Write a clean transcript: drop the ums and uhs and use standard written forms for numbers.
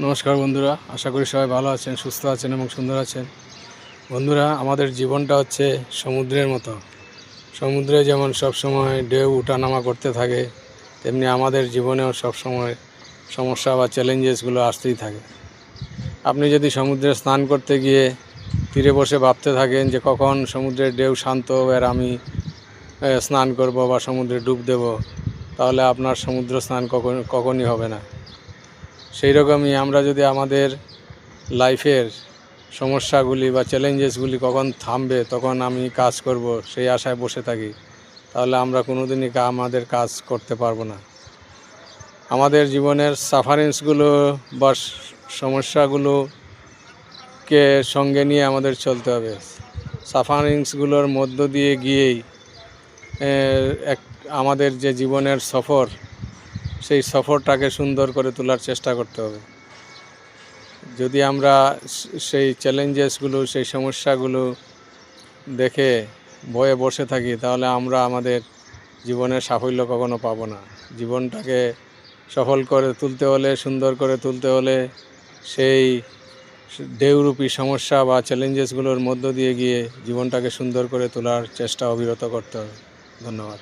নমস্কার বন্ধুরা, আশা করি সবাই ভালো আছেন, সুস্থ আছেন এবং সুন্দর আছেন। বন্ধুরা, আমাদের জীবনটা হচ্ছে সমুদ্রের মতো। সমুদ্রে যেমন সব সময় ঢেউ ওঠানামা করতে থাকে, তেমনি আমাদের জীবনেও সব সময় সমস্যা বা চ্যালেঞ্জেসগুলো আসতেই থাকে। আপনি যদি সমুদ্রে স্নান করতে গিয়ে তীরে বসে ভাবতে থাকেন যে কখন সমুদ্রের ঢেউ শান্ত হবে আর আমি স্নান করব বা সমুদ্রে ডুব দেব, তাহলে আপনার সমুদ্র স্নান কখনই হবে না। সেই রকমই আমরা যদি আমাদের লাইফের সমস্যাগুলি বা চ্যালেঞ্জেসগুলি কখন থামবে তখন আমি কাজ করব সেই আশায় বসে থাকি, তাহলে আমরা কোনোদিনই আমাদের কাজ করতে পারবো না। আমাদের জীবনের সাফারিংসগুলো বা সমস্যাগুলোকে সঙ্গে নিয়ে আমাদের চলতে হবে। সাফারিংসগুলোর মধ্য দিয়ে গিয়েই আমাদের যে জীবনের সফর, সেই সফরটাকে সুন্দর করে তোলার চেষ্টা করতে হবে। যদি আমরা সেই চ্যালেঞ্জেসগুলো, সেই সমস্যাগুলো দেখে ভয়ে বসে থাকি, তাহলে আমরা আমাদের জীবনের সাফল্য কখনো পাবো না। জীবনটাকে সফল করে তুলতে হলে, সুন্দর করে তুলতে হলে সেই ঢেউরূপী সমস্যা বা চ্যালেঞ্জেসগুলোর মধ্য দিয়ে গিয়ে জীবনটাকে সুন্দর করে তোলার চেষ্টা অবিরত করতে হবে। ধন্যবাদ।